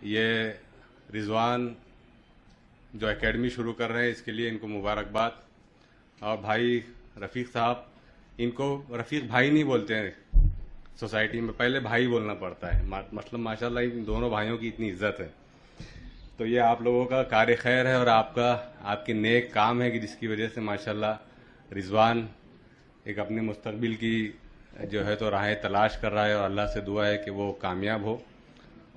یہ رضوان جو اکیڈمی شروع کر رہے ہیں اس کے لیے ان کو مبارکباد. اور بھائی رفیق صاحب، ان کو رفیق بھائی نہیں بولتے ہیں سوسائٹی میں، پہلے بھائی بولنا پڑتا ہے. مطلب ماشاءاللہ ان دونوں بھائیوں کی اتنی عزت ہے. تو یہ آپ لوگوں کا کار خیر ہے اور آپ کے نیک کام ہے کہ جس کی وجہ سے ماشاءاللہ رضوان ایک اپنے مستقبل کی جو ہے تو راہیں تلاش کر رہا ہے، اور اللہ سے دعا ہے کہ وہ کامیاب ہو.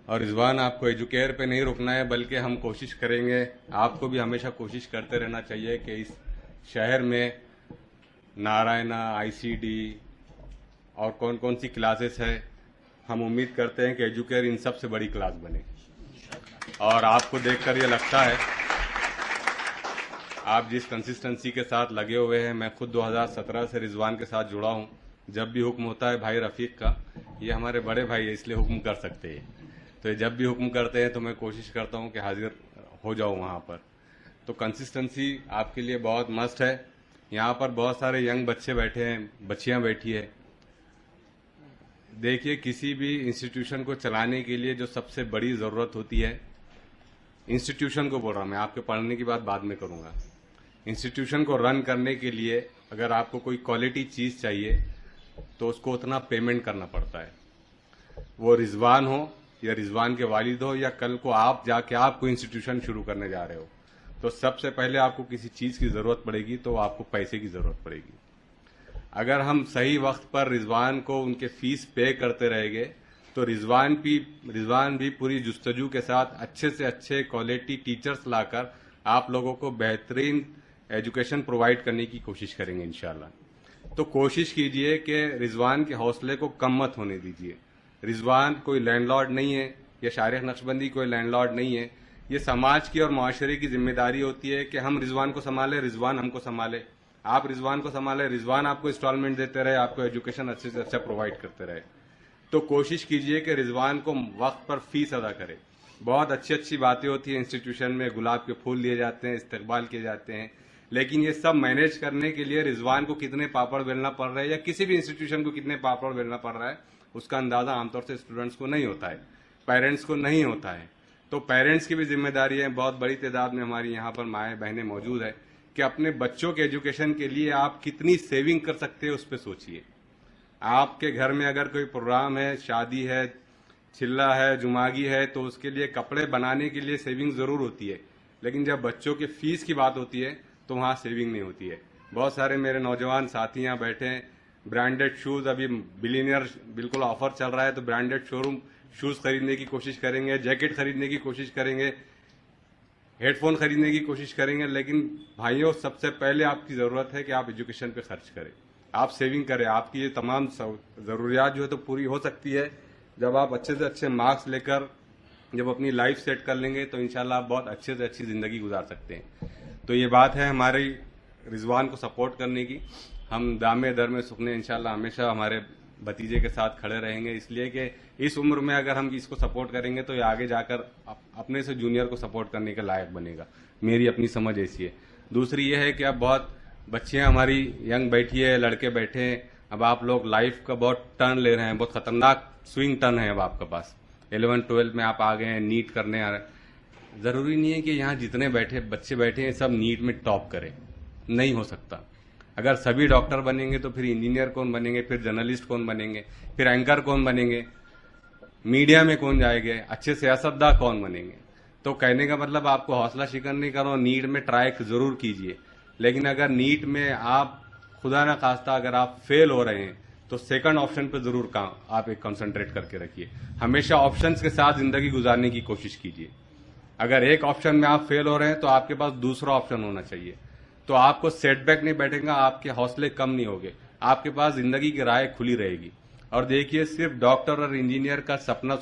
اور رضوان، آپ کو ایجوکیئر پہ نہیں رکنا ہے، بلکہ ہم کوشش کریں گے، آپ کو بھی ہمیشہ کوشش کرتے رہنا چاہیے کہ اس شہر میں نارائنا، آئی سی ڈی اور کون سی کلاسز ہے، ہم امید کرتے ہیں کہ ایجوکیئر ان سب سے بڑی کلاس بنے. اور آپ کو دیکھ کر یہ لگتا ہے آپ جس کنسسٹنسی کے ساتھ لگے ہوئے ہیں. میں خود 2017 سے رضوان کے ساتھ جڑا ہوں. جب بھی حکم ہوتا ہے بھائی رفیق کا، یہ ہمارے بڑے بھائی ہے اس لیے حکم کر سکتے ہیں، تو یہ جب بھی حکم کرتے ہیں تو میں کوشش کرتا ہوں کہ حاضر ہو جاؤں وہاں پر. تو کنسسٹنسی آپ کے لیے بہت مسٹ ہے. یہاں پر بہت سارے ینگ بچے بیٹھے ہیں، بچیاں بیٹھی ہے. دیکھیے، کسی بھی انسٹیٹیوشن کو چلانے کے لیے جو سب سے بڑی ضرورت ہوتی ہے، انسٹیٹیوشن کو بول رہا ہوں میں، آپ کے پڑھنے کی بات بعد میں کروں گا. انسٹیٹیوشن کو رن کرنے کے لیے اگر آپ کو کوئی کوالٹی چیز چاہیے تو اس کو اتنا پیمنٹ کرنا پڑتا ہے. وہ رضوان ہو یا رضوان کے والد ہو یا کل کو آپ جا کے آپ کو انسٹیٹیوشن شروع کرنے جا رہے ہو، تو سب سے پہلے آپ کو کسی چیز کی ضرورت پڑے گی تو آپ کو پیسے کی ضرورت پڑے گی. اگر ہم صحیح وقت پر رضوان کو ان کے فیس پے کرتے رہیں گے تو رضوان بھی پوری جستجو کے ساتھ اچھے سے اچھے کوالٹی ٹیچرز لا کر آپ لوگوں کو بہترین ایجوکیشن پرووائڈ کرنے کی کوشش کریں گے انشاءاللہ. تو کوشش کیجئے کہ رضوان کے حوصلے کو کم مت ہونے دیجئے. رضوان کوئی لینڈ لارڈ نہیں ہے، یا شارق نقشبندی کوئی لینڈ لارڈ نہیں ہے. یہ سماج کی اور معاشرے کی ذمہ داری ہوتی ہے کہ ہم رضوان کو سنبھالیں، رضوان ہم کو سنبھالے. آپ رضوان کو سنبھالیں، رضوان آپ کو انسٹالمنٹ دیتے رہے، آپ کو ایجوکیشن اچھے سے اچھا پرووائڈ کرتے رہے. تو کوشش کیجئے کہ رضوان کو وقت پر فیس ادا کرے. بہت اچھی باتیں ہوتی ہیں انسٹیٹیوشن میں، گلاب کے پھول دیے جاتے ہیں، استقبال کیے جاتے ہیں، لیکن یہ سب مینیج کرنے کے لیے رضوان کو کتنے پاپڑ بیلنا پڑ رہا ہے یا کسی بھی انسٹیٹیوشن کو کتنے پاپڑ بیلنا پڑ رہا ہے، اس کا اندازہ عام طور سے اسٹوڈنٹس کو نہیں ہوتا ہے، پیرنٹس کو نہیں ہوتا ہے. تو پیرنٹس کی بھی ذمہ داری ہے. بہت بڑی تعداد میں ہماری یہاں پر مائیں بہنیں موجود ہیں کہ اپنے بچوں کے ایجوکیشن کے لیے آپ کتنی سیونگ کر سکتے ہیں اس پہ سوچئے. آپ کے گھر میں اگر کوئی پروگرام ہے، شادی ہے، چلا ہے، جمعگی ہے، تو اس کے لیے کپڑے بنانے کے لیے سیونگ ضرور ہوتی ہے، لیکن جب بچوں کے فیس کی بات ہوتی ہے تو وہاں سیونگ نہیں ہوتی ہے. بہت سارے میرے نوجوان ساتھی یہاں بیٹھے ہیں، برانڈڈ شوز، ابھی بلینئر بالکل آفر چل رہا ہے تو برانڈڈ شوز خریدنے کی کوشش کریں گے، جیکٹ خریدنے کی کوشش کریں گے، ہیڈ فون خریدنے کی کوشش کریں گے. لیکن بھائیوں، سب سے پہلے آپ کی ضرورت ہے کہ آپ ایجوکیشن پہ خرچ کریں، آپ سیونگ کریں. آپ کی یہ تمام ضروریات جو ہے تو پوری ہو سکتی ہے جب آپ اچھے سے اچھے مارکس لے کر جب اپنی لائف سیٹ کر لیں گے تو انشاءاللہ آپ بہت اچھے سے اچھی زندگی گزار سکتے ہیں. تو یہ بات ہے ہماری رضوان کو سپورٹ کرنے کی. ہم دامے در میں سکھنے انشاءاللہ ہمیشہ ہمارے بھتیجے کے ساتھ کھڑے رہیں گے، اس لیے کہ اس عمر میں اگر ہم اس کو سپورٹ کریں گے تو یہ آگے جا کر اپنے سے جونیئر کو سپورٹ کرنے کے لائق بنے گا. میری اپنی سمجھ ایسی ہے. دوسری یہ ہے کہ اب بہت بچیاں ہماری ینگ بیٹھی ہے، لڑکے بیٹھے ہیں. اب آپ لوگ لائف کا بہت ٹرن لے رہے ہیں، بہت خطرناک سوئنگ ٹرن ہے اب آپ کے پاس. 11-12 میں آپ آ گئے ہیں، نیٹ کرنے آ رہے ہیں. ضروری نہیں ہے کہ یہاں جتنے بچے بیٹھے ہیں سب نیٹ میں ٹاپ کریں، نہیں ہو سکتا. اگر سبھی ڈاکٹر بنیں گے تو پھر انجینئر کون بنیں گے، پھر جرنلسٹ کون بنیں گے، پھر اینکر کون بنیں گے، میڈیا میں کون جائے گے، اچھے سیاستداں کون بنیں گے. تو کہنے کا مطلب آپ کو حوصلہ شکن نہیں کرو، نیٹ میں ٹرائی ضرور کیجئے. لیکن اگر نیٹ میں آپ خدا نہ خواستہ اگر آپ فیل ہو رہے ہیں تو سیکنڈ آپشن پہ ضرور آپ ایک کنسنٹریٹ کر کے رکھیے. ہمیشہ آپشنز کے ساتھ زندگی گزارنے کی کوشش کیجئے. اگر ایک آپشن میں آپ فیل ہو رہے ہیں تو آپ کے پاس دوسرا آپشن ہونا چاہیے. تو آپ کو سیٹ بیک نہیں بیٹھے گا، آپ کے حوصلے کم نہیں ہوگے، آپ کے پاس زندگی کی راہ کھلی رہے گی. اور دیکھیے، صرف ڈاکٹر اور انجینئر کا سپنا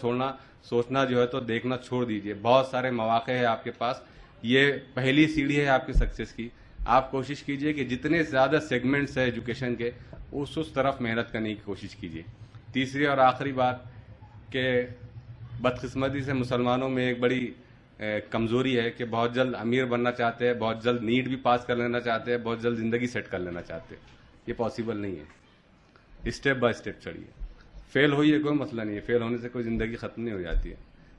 سوچنا جو ہے تو دیکھنا چھوڑ دیجئے. بہت سارے مواقع ہیں آپ کے پاس، یہ پہلی سیڑھی ہے آپ کی سکسیس کی. آپ کوشش کیجئے کہ جتنے زیادہ سیگمنٹس ہیں ایجوکیشن کے اس طرف محنت کرنے کی کوشش کیجئے. تیسری اور آخری بات کہ بدقسمتی سے مسلمانوں میں ایک بڑی کمزوری ہے کہ بہت جلد امیر بننا چاہتے ہیں، بہت جلد نیٹ بھی پاس کر لینا چاہتے ہیں، بہت جلد زندگی سیٹ کر لینا چاہتے ہیں. یہ پاسبل نہیں ہے. اسٹیپ بائی اسٹیپ چڑھیے. فیل ہوئیے کوئی مسئلہ نہیں ہے، فیل ہونے سے کوئی زندگی ختم نہیں ہو جاتی ہے.